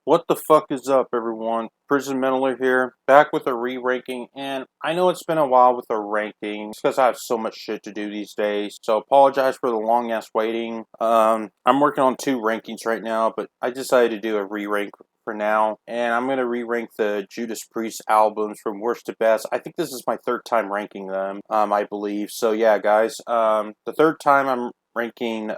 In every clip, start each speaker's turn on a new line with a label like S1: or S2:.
S1: What the fuck is up, everyone? Prison Mentaler here, back with a re-ranking, and I know it's been a while with a ranking, because I have so much shit to do these days, so apologize for the long-ass waiting. I'm working on 2 rankings right now, but I decided to do a re-rank for now, and I'm going to re-rank the Judas Priest albums from worst to best. I think this is my 3rd time ranking them, I believe, so yeah, guys, the 3rd time I'm ranking,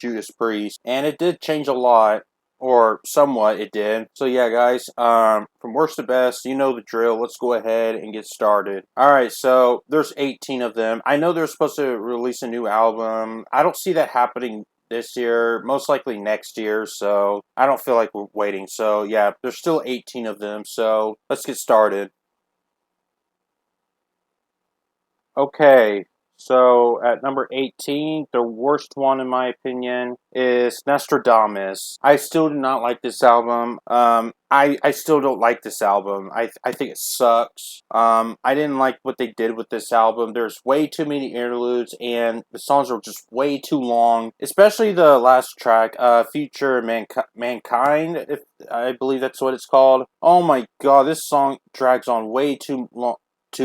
S1: Judas Priest, and it did change a lot. Or somewhat it did. So yeah, guys, from worst to best, you know the drill. Let's go ahead and get started. Alright, so there's 18 of them. I know they're supposed to release a new album. I don't see that happening this year. Most likely next year, so I don't feel like we're waiting. So yeah, there's still 18 of them, so let's get started. Okay, so at number 18, the worst one in my opinion is Nostradamus. I still do not like this album. I still don't like this album. I think it sucks. I didn't like what they did with this album. There's way too many interludes and the songs are just way too long. Especially the last track, Future Mankind, if I believe that's what it's called. Oh my god, this song drags on way too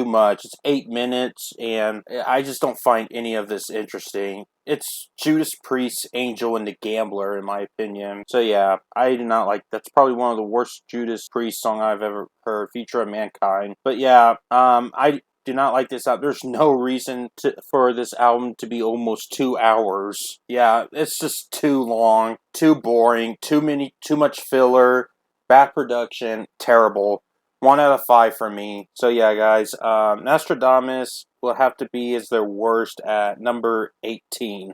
S1: much. It's 8 minutes, and I just don't find any of this interesting. It's Judas Priest, Angel, and the Gambler, in my opinion. So yeah, I do not like. That's probably one of the worst Judas Priest song I've ever heard, Future of Mankind. But yeah, I do not like this album. There's no reason for this album to be almost 2 hours. Yeah, it's just too long, too boring, too much filler, bad production, terrible. 1 out of 5 for me. So yeah, guys, Nostradamus will have to be as their worst at number 18.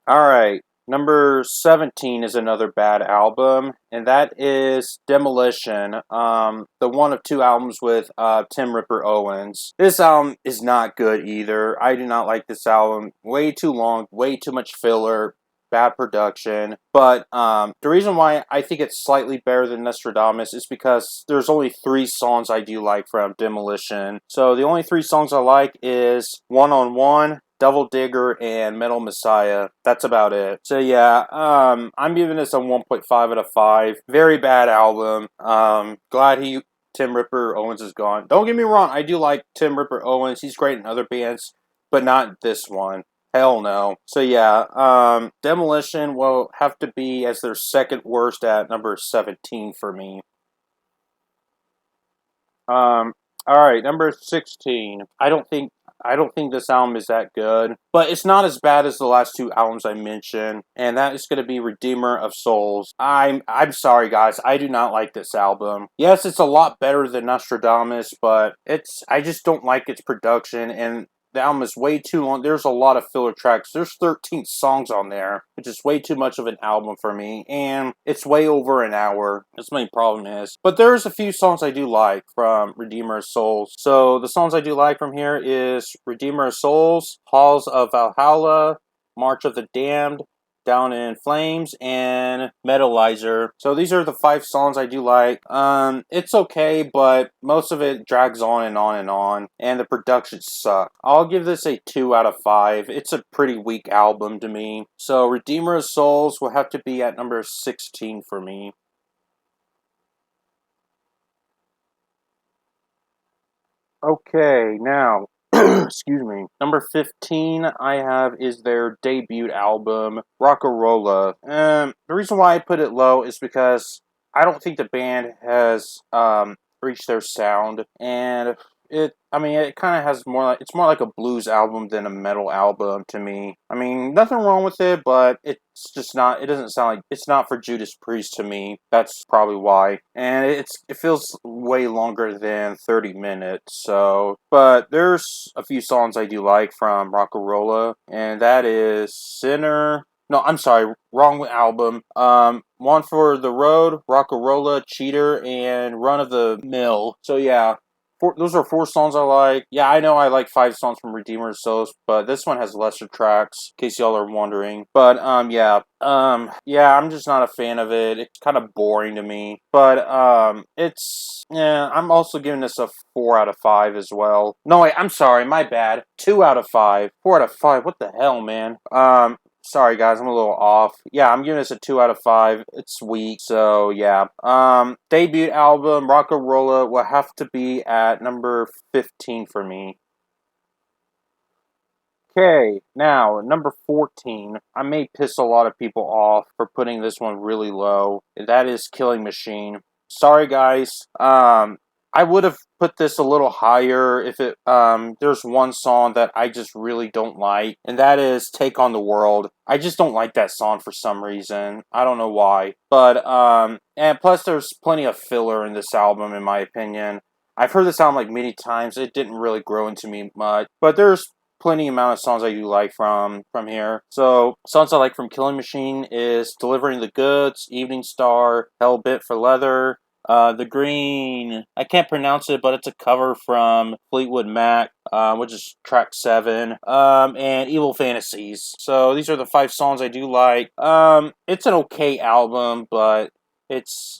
S1: Alright, number 17 is another bad album, and that is Demolition, the one of 2 albums with Tim Ripper Owens. This album is not good either. I do not like this album. Way too long, way too much filler, bad production. But the reason why I think it's slightly better than Nostradamus is because there's only 3 songs I do like from Demolition. So the only 3 songs I like is One on One, Devil Digger, and Metal Messiah. That's about it. So yeah, I'm giving this a 1.5 out of 5. Very bad album. Glad Tim Ripper Owens is gone. Don't get me wrong, I do like Tim Ripper Owens. He's great in other bands, but not this one. Hell no. So yeah, Demolition will have to be as their 2nd worst at number 17 for me. Alright, number 16. I don't think this album is that good, but it's not as bad as the last 2 albums I mentioned, and that is going to be Redeemer of Souls. I'm sorry, guys, I do not like this album. Yes, it's a lot better than Nostradamus, but I just don't like its production, and the album is way too long. There's a lot of filler tracks. There's 13 songs on there, which is way too much of an album for me. And it's way over an hour. That's my problem is. But there's a few songs I do like from Redeemer of Souls. So the songs I do like from here is Redeemer of Souls, Halls of Valhalla, March of the Damned, Down in Flames, and Metalizer. So these are the 5 songs I do like. It's okay, but most of it drags on and on and on, and the production sucks. I'll give this a 2 out of 5. It's a pretty weak album to me. So Redeemer of Souls will have to be at number 16 for me. Okay, now, excuse me. Number 15 I have is their debut album, Rockarolla. The reason why I put it low is because I don't think the band has reached their sound, and it kind of has it's more like a blues album than a metal album to me. I mean, nothing wrong with it, but it's just not, it doesn't sound like, it's not for Judas Priest to me. That's probably why. And it feels way longer than 30 minutes, so, but there's a few songs I do like from Rockarolla, and that is Sinner. No, I'm sorry, wrong album. One for the Road, Rockarolla, Cheater, and Run of the Mill. So yeah, those are 4 songs I like. Yeah, I know I like 5 songs from Redeemer of Souls, but this one has lesser tracks, in case y'all are wondering. But, yeah, I'm just not a fan of it. It's kind of boring to me. But, yeah, I'm also giving this a 4 out of 5 as well. No, wait, I'm sorry, my bad. 2 out of 5. 4 out of 5, what the hell, man? Sorry guys, I'm a little off. Yeah, I'm giving this a 2 out of 5. It's weak, so yeah. Debut album, Rockarolla, will have to be at number 15 for me. Okay, now, number 14. I may piss a lot of people off for putting this one really low. That is Killing Machine. Sorry, guys. I would have put this a little higher if there's one song that I just really don't like, and that is Take on the World. I just don't like that song for some reason. I don't know why. But, and plus there's plenty of filler in this album, in my opinion. I've heard this album like many times. It didn't really grow into me much, but there's plenty amount of songs I do like from here. So songs I like from Killing Machine is Delivering the Goods, Evening Star, Hell Bent for Leather, The Green. I can't pronounce it, but it's a cover from Fleetwood Mac, which is track 7, and Evil Fantasies. So these are the 5 songs I do like. It's an okay album, but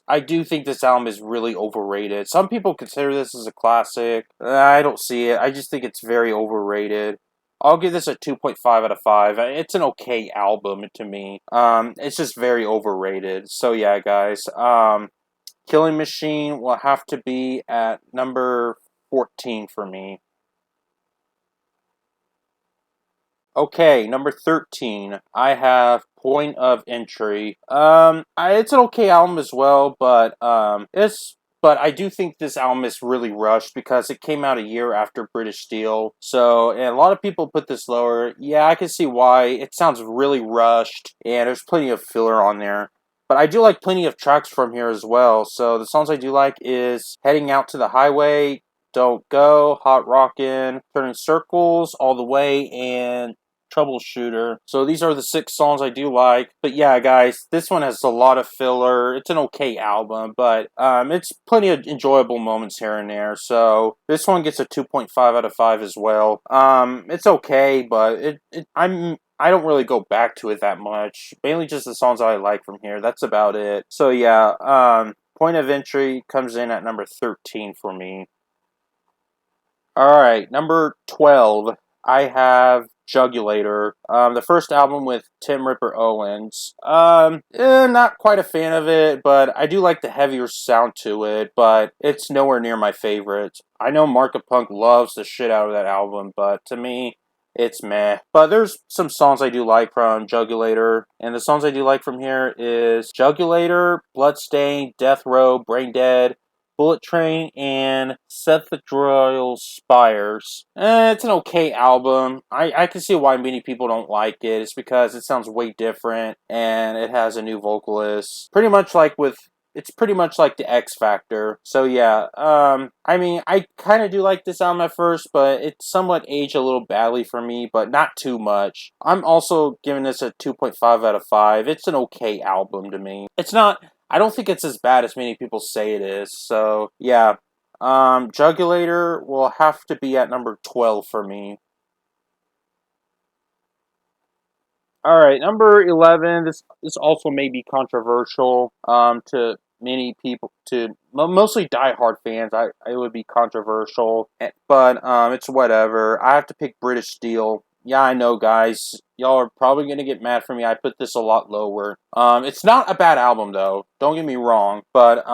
S1: I do think this album is really overrated. Some people consider this as a classic. I don't see it. I just think it's very overrated. I'll give this a 2.5 out of 5. It's an okay album to me. It's just very overrated. So yeah, guys. Killing Machine will have to be at number 14 for me. Okay, number 13. I have Point of Entry. It's an okay album as well, but I do think this album is really rushed because it came out a year after British Steel. So, and a lot of people put this lower. Yeah, I can see why. It sounds really rushed, and there's plenty of filler on there. But I do like plenty of tracks from here as well. So the songs I do like is Heading Out to the Highway, Don't Go, Hot Rockin', Turning Circles, All the Way, and Troubleshooter. So these are the 6 songs I do like. But yeah, guys, this one has a lot of filler. It's an okay album, but it's plenty of enjoyable moments here and there. So this one gets a 2.5 out of 5 as well. It's okay, but I don't really go back to it that much. Mainly just the songs I like from here. That's about it. So yeah, Point of Entry comes in at number 13 for me. Alright, number 12. I have Jugulator, the first album with Tim Ripper Owens. Not quite a fan of it, but I do like the heavier sound to it, but it's nowhere near my favorite. I know Market Punk loves the shit out of that album, but to me, it's meh. But there's some songs I do like from Jugulator, and the songs I do like from here is Jugulator, Bloodstain, Death Row, Brain Dead, Bullet Train, and Cathedral Spires. It's an okay album. I can see why many people don't like it. It's because it sounds way different, and it has a new vocalist. It's pretty much like the X Factor. So yeah, I mean, I kind of do like this album at first, but it somewhat aged a little badly for me, but not too much. I'm also giving this a 2.5 out of 5. It's an okay album to me. I don't think it's as bad as many people say it is. So, yeah. Jugulator will have to be at number 12 for me. Alright, number 11. This also may be controversial to many people, to mostly diehard fans. It would be controversial, but it's whatever. I have to pick British Steel. Yeah, I know, guys. Y'all are probably gonna get mad for me. I put this a lot lower. It's not a bad album though. Don't get me wrong, but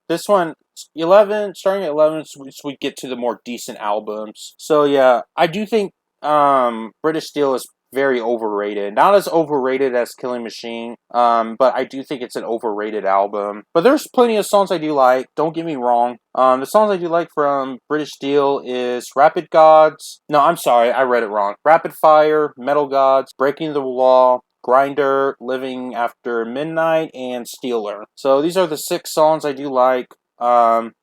S1: this one, 11, starting at 11, so we get to the more decent albums. So yeah, I do think British Steel is very overrated. Not as overrated as Killing Machine, but I do think it's an overrated album. But there's plenty of songs I do like. Don't get me wrong. The songs I do like from British Steel is Rapid Gods. No, I'm sorry, I read it wrong. Rapid Fire, Metal Gods, Breaking the Law, Grinder, Living After Midnight, and Stealer. So these are the 6 songs I do like.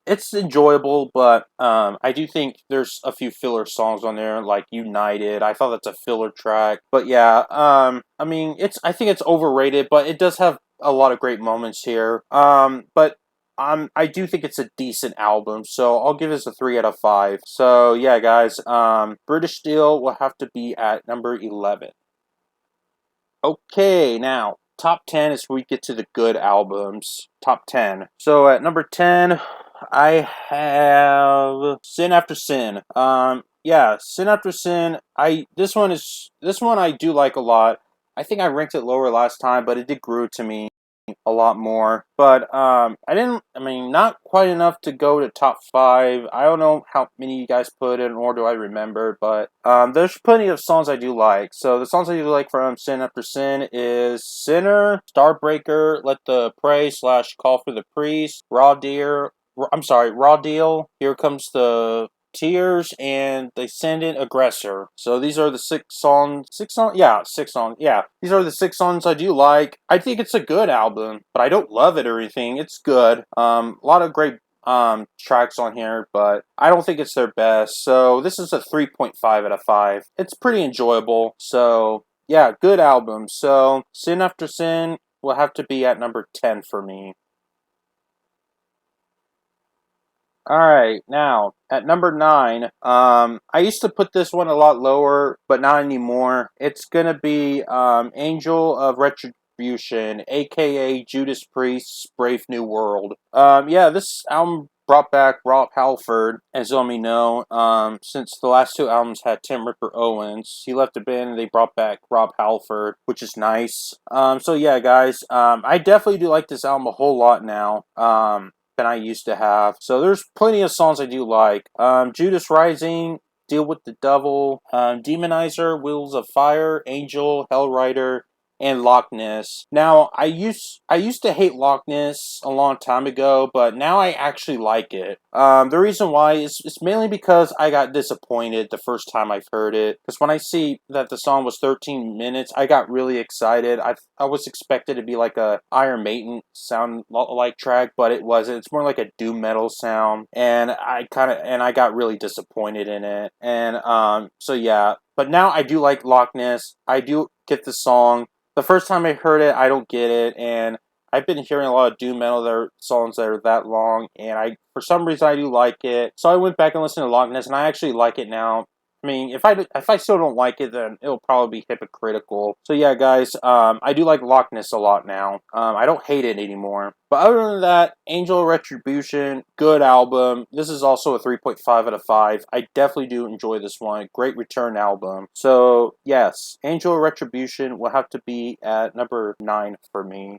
S1: It's enjoyable, but I do think there's a few filler songs on there, like United. I thought that's a filler track, but yeah, I mean, I think it's overrated, but it does have a lot of great moments here. But I do think it's a decent album, so I'll give this a 3 out of 5. So yeah, guys, British Steel will have to be at number 11. Okay, now top 10 is where we get to the good albums. Top 10. So at number 10, I have Sin After Sin. Yeah, Sin After Sin. This one I do like a lot. I think I ranked it lower last time, but it did grow to me a lot more. But I mean, not quite enough to go to top 5. I don't know how many you guys put in, nor do I remember, but there's plenty of songs I do like. So the songs I do like from Sin After Sin is Sinner, Starbreaker, Let the Pray / Call for the Priest, Raw Deal, Here Comes the Tears, and Descendant Aggressor. So these are the 6 songs. 6 songs? Yeah, 6 songs. Yeah, these are the 6 songs I do like. I think it's a good album, but I don't love it or anything. It's good. A lot of great tracks on here, but I don't think it's their best. So this is a 3.5 out of 5. It's pretty enjoyable. So yeah, good album. So Sin After Sin will have to be at number 10 for me. All right, now at number 9, I used to put this one a lot lower, but not anymore. It's gonna be Angel of Retribution, aka Judas Priest's Brave New World. Yeah, this album brought back Rob Halford, as you may know. Since the last 2 albums had Tim Ripper Owens, he left the band and they brought back Rob Halford, which is nice. So yeah, guys, I definitely do like this album a whole lot now. Than I used to have. So there's plenty of songs I do like. Judas Rising, Deal with the Devil, Demonizer, Wheels of Fire, Angel, Hellrider, and Loch Ness. Now, I used to hate Loch Ness a long time ago, but now I actually like it. The reason why is it's mainly because I got disappointed the first time I've heard it. Because when I see that the song was 13 minutes, I got really excited. I was expected to be like a Iron Maiden sound like track, but it wasn't. It's more like a doom metal sound, and I got really disappointed in it. And so yeah, but now I do like Loch Ness. I do get the song. The first time I heard it, I don't get it, and I've been hearing a lot of doom metal songs that are that long, and for some reason I do like it. So I went back and listened to Loch Ness, and I actually like it now. I mean, if I still don't like it, then it'll probably be hypocritical. So yeah, guys, I do like Loch Ness a lot now. I don't hate it anymore. But other than that, Angel of Retribution, good album. This is also a 3.5 out of 5. I definitely do enjoy this one. Great return album. So yes, Angel of Retribution will have to be at number 9 for me.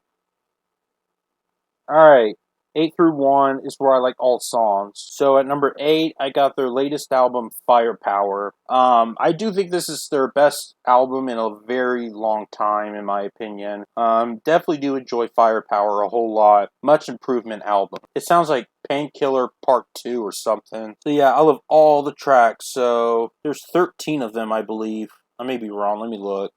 S1: Alright, 8 through 1 is where I like all songs. So at number 8, I got their latest album, Firepower. I do think this is their best album in a very long time, in my opinion. Definitely do enjoy Firepower a whole lot. Much improvement album. It sounds like Painkiller Part 2 or something. So yeah, I love all the tracks. So there's 13 of them, I believe. I may be wrong. Let me look.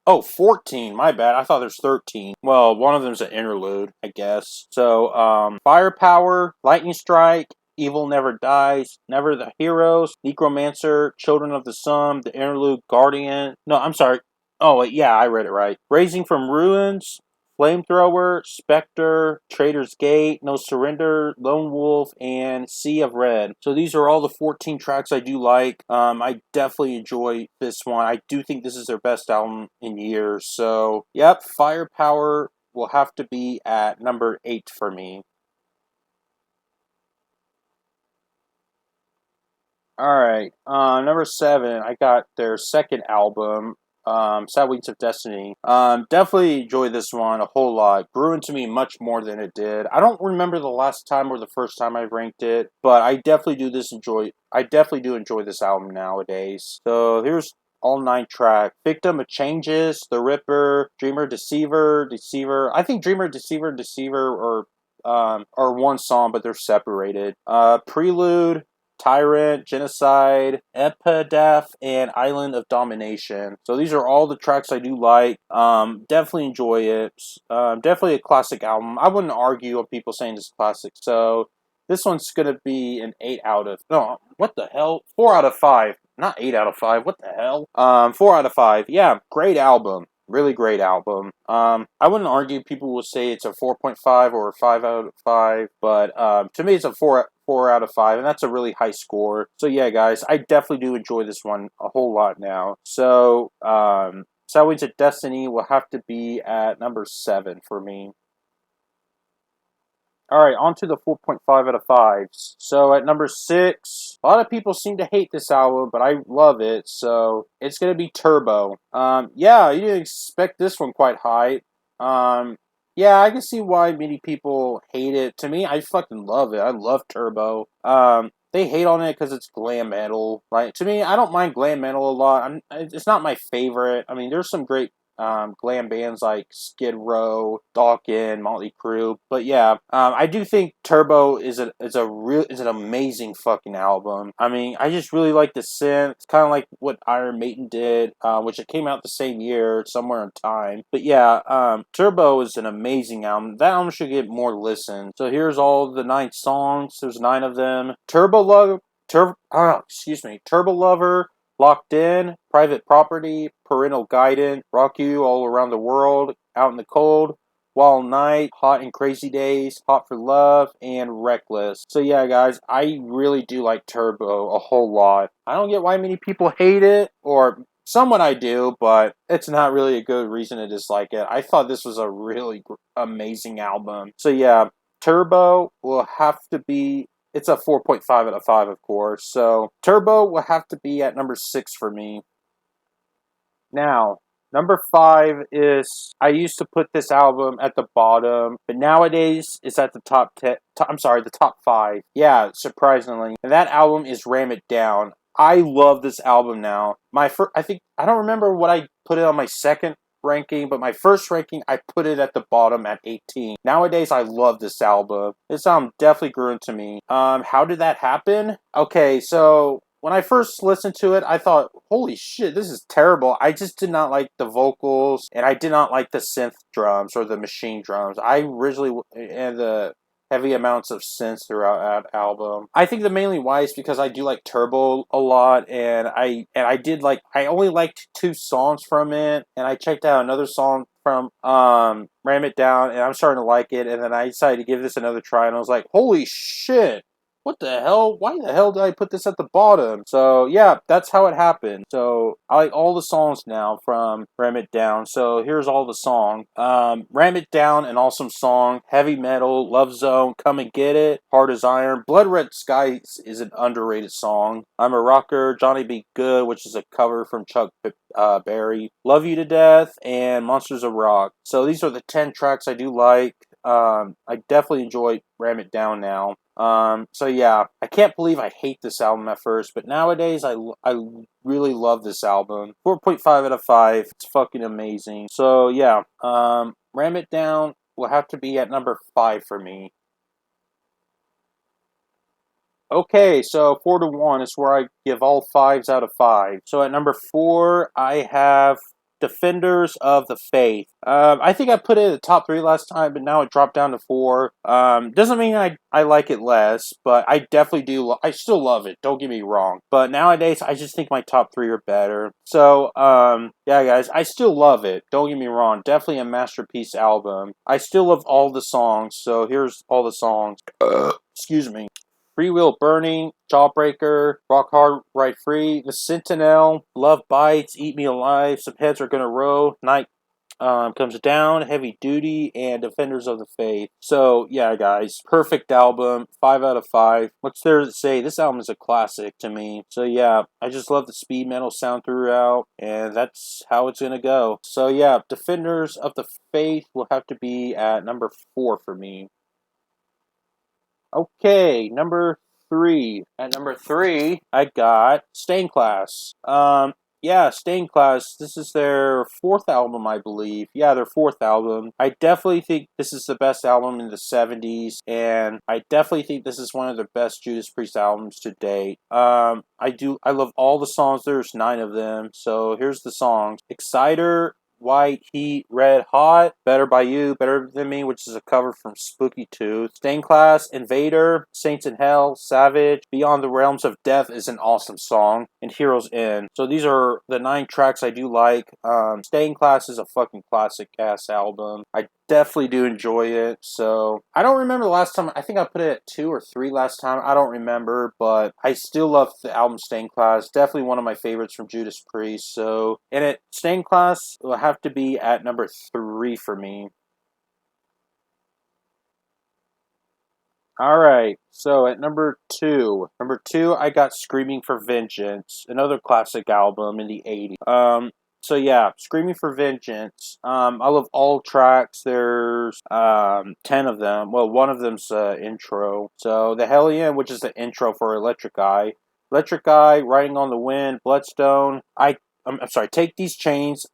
S1: Oh, 14. My bad. I thought there's 13. Well, one of them's an interlude, I guess. So, Firepower, Lightning Strike, Evil Never Dies, Never the Heroes, Necromancer, Children of the Sun, the interlude, Guardian. No, I'm sorry. Oh, wait, yeah, I read it right. Raising from Ruins, Flamethrower, Spectre, Trader's Gate, No Surrender, Lone Wolf, and Sea of Red. So these are all the 14 tracks I do like. I definitely enjoy this one. I do think this is their best album in years. So, yep, Firepower will have to be at number 8 for me. Alright, number 7, I got their second album, Sad Weeks of Destiny. Definitely enjoyed this one a whole lot. Grew into me much more than it did. I don't remember the last time or the first time I ranked it, but I definitely do enjoy this album nowadays. So here's all 9 tracks. Victim of Changes, The Ripper, Dreamer, Deceiver. I think Dreamer, Deceiver are one song, but they're separated. Prelude, Tyrant, Genocide, Epitaph, and Island of Domination. So these are all the tracks I do like. Definitely enjoy it. Definitely a classic album. I wouldn't argue with people saying this classic. So this one's gonna be an 8 out of no. What the hell? 4 out of 5. Not 8 out of 5. What the hell? 4 out of 5. Yeah, great album. Really great album. I wouldn't argue people will say it's a 4.5 or a 5 out of 5, but to me it's a 4 out of 5, and that's a really high score. So yeah, guys, I definitely do enjoy this one a whole lot now. So Sideways of Destiny will have to be at number 7 for me. Alright, on to the 4.5 out of 5s. So at number 6, a lot of people seem to hate this album, but I love it, so it's gonna be Turbo. Yeah, you didn't expect this one quite high. Yeah, I can see why many people hate it. To me, I fucking love it. I love Turbo. They hate on it because it's glam metal. Like, to me, I don't mind glam metal a lot. It's not my favorite. I mean, there's some great glam bands like Skid Row, Dawkins, Motley Crue. But yeah, I do think Turbo is an amazing fucking album. I mean, I just really like the synth. It's kind of like what Iron Maiden did, which it came out the same year, somewhere in time. But yeah, Turbo is an amazing album. That album should get more listens. So here's all the 9 songs. There's 9 of them. Turbo Lover, Locked In, Private Property, Parental Guidance, Rock You All Around the World, Out in the Cold, Wild Night, Hot and Crazy Days, Hot for Love, and Reckless. So yeah, guys, I really do like Turbo a whole lot. I don't get why many people hate it, or somewhat I do, but it's not really a good reason to dislike it. I thought this was a really amazing album. So yeah, Turbo will have to be, it's a 4.5 out of 5, of course. So Turbo will have to be at number 6 for me. Now, number 5 is, I used to put this album at the bottom, but nowadays it's at the top 10. The top 5. Yeah, surprisingly. And that album is Ram It Down. I love this album now. I don't remember what I put it on my second ranking, but my first ranking, I put it at the bottom at 18. Nowadays, I love this album. This album definitely grew into me. How did that happen? Okay, so when I first listened to it, I thought, holy shit, this is terrible. I just did not like the vocals, and I did not like the synth drums or the machine drums. And the heavy amounts of synths throughout that album. I think the mainly why is because I do like Turbo a lot, and I only liked 2 songs from it, and I checked out another song from Ram It Down, and I'm starting to like it, and then I decided to give this another try, and I was like, holy shit! What the hell? Why the hell did I put this at the bottom? So, yeah, that's how it happened. So, I like all the songs now from Ram It Down. So, here's all the songs. Ram It Down, an awesome song. Heavy Metal, Love Zone, Come and Get It, Hard as Iron. Blood Red Skies is an underrated song. I'm a Rocker, Johnny Be Good, which is a cover from Chuck Berry. Love You to Death, and Monsters of Rock. So, these are the 10 tracks I do like. I definitely enjoy Ram It Down now. So yeah, I can't believe I hate this album at first, but nowadays I really love this album. 4.5 out of 5. It's fucking amazing. So yeah, Ram It Down will have to be at number 5 for me. Okay, so 4 to 1 is where I give all 5s out of 5. So at number 4, I have Defenders of the Faith. I think I put it in the top 3 last time, but now it dropped down to 4. Doesn't mean I like it less, but I definitely do. I still love it, don't get me wrong. But nowadays, I just think my top 3 are better. So, yeah, guys, I still love it. Don't get me wrong. Definitely a masterpiece album. I still love all the songs, so here's all the songs. Excuse me. Free Will Burning, Jawbreaker, Rock Hard, Ride Free, The Sentinel, Love Bites, Eat Me Alive, Some Heads Are Gonna Roll, Night Comes Down, Heavy Duty, and Defenders of the Faith. So, yeah, guys, perfect album, 5 out of 5. What's there to say? This album is a classic to me. So, yeah, I just love the speed metal sound throughout, and that's how it's gonna go. So, yeah, Defenders of the Faith will have to be at number 4 for me. Okay, number 3. At number 3, I got Stained Class. Yeah, Stained Class. This is their 4th album, I believe. Yeah, their 4th album. I definitely think this is the best album in the 70s, and I definitely think this is one of the best Judas Priest albums to date. I love all the songs. There's 9 of them. So here's the songs: Exciter, White Heat, Red Hot, Better by You, Better Than Me, which is a cover from Spooky Tooth, Stained Class, Invader, Saints in Hell, Savage, Beyond the Realms of Death is an awesome song, and Heroes End. So these are the 9 tracks I do like. Stained Class is a fucking classic ass album. I definitely do enjoy it. So I don't remember the last time. I think I put it at 2 or 3 last time. I don't remember, but I still love the album Stained Class. Definitely one of my favorites from Judas Priest. So Stained Class will have to be at number 3 for me. Alright, so at number two, I got Screaming for Vengeance, another classic album in the 80s. So yeah, Screaming for Vengeance. I love all tracks. There's 10 of them. Well, one of them's intro. So the Hellion, which is the intro for Electric Eye. Electric Eye, Riding on the Wind, Bloodstone. I'm sorry, Take These Chains,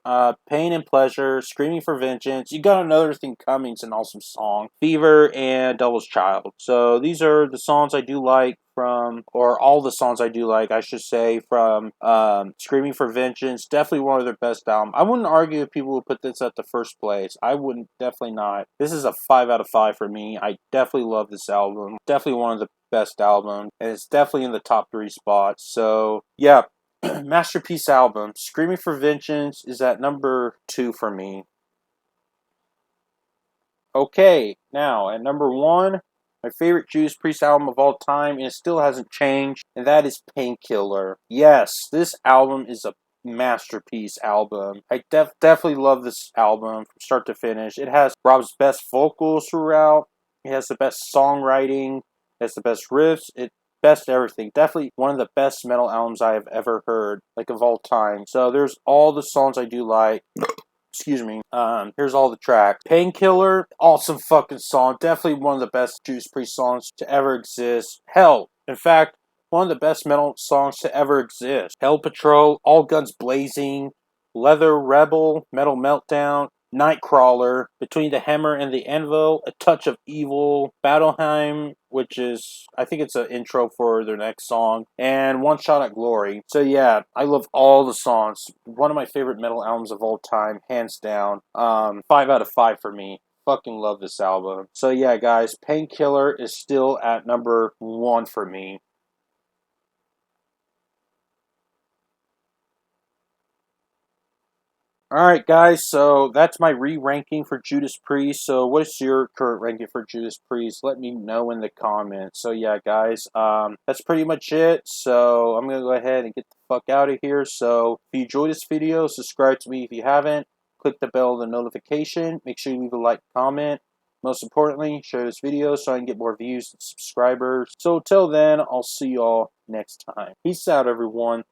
S1: Pain and Pleasure, Screaming for Vengeance, You Got Another Thing Coming's an awesome song, Fever, and Devil's Child. So these are the songs I do like from, or all the songs I do like, I should say, from Screaming for Vengeance. Definitely one of their best albums. I wouldn't argue if people would put this at the first place. I wouldn't, definitely not. This is a 5 out of 5 for me. I definitely love this album. Definitely one of the best albums, and it's definitely in the top 3 spots. So, yeah. Masterpiece album. Screaming for Vengeance is at number 2 for me. Okay, now at number 1, my favorite Judas Priest album of all time, and it still hasn't changed, and that is Painkiller. Yes, this album is a masterpiece album. I definitely love this album from start to finish. It has Rob's best vocals throughout. It has the best songwriting. It has the best riffs. Best everything. Definitely one of the best metal albums I have ever heard, like of all time. So there's all the songs I do like. Excuse me. Here's all the tracks. Painkiller, awesome fucking song. Definitely one of the best Judas Priest songs to ever exist. Hell, in fact, one of the best metal songs to ever exist. Hell Patrol, All Guns Blazing, Leather Rebel, Metal Meltdown, Nightcrawler, Between the Hammer and the Anvil, A Touch of Evil, Battleheim, which is, I think it's an intro for their next song, and One Shot at Glory. So yeah, I love all the songs. One of my favorite metal albums of all time, hands down. 5 out of 5 for me. Fucking love this album. So yeah, guys, Painkiller is still at number 1 for me. Alright, guys, so that's my re-ranking for Judas Priest. So what is your current ranking for Judas Priest? Let me know in the comments. So yeah, guys, that's pretty much it. So I'm going to go ahead and get the fuck out of here. So if you enjoyed this video, subscribe to me if you haven't. Click the bell, the notification. Make sure you leave a like, comment. Most importantly, share this video so I can get more views and subscribers. So till then, I'll see y'all next time. Peace out, everyone.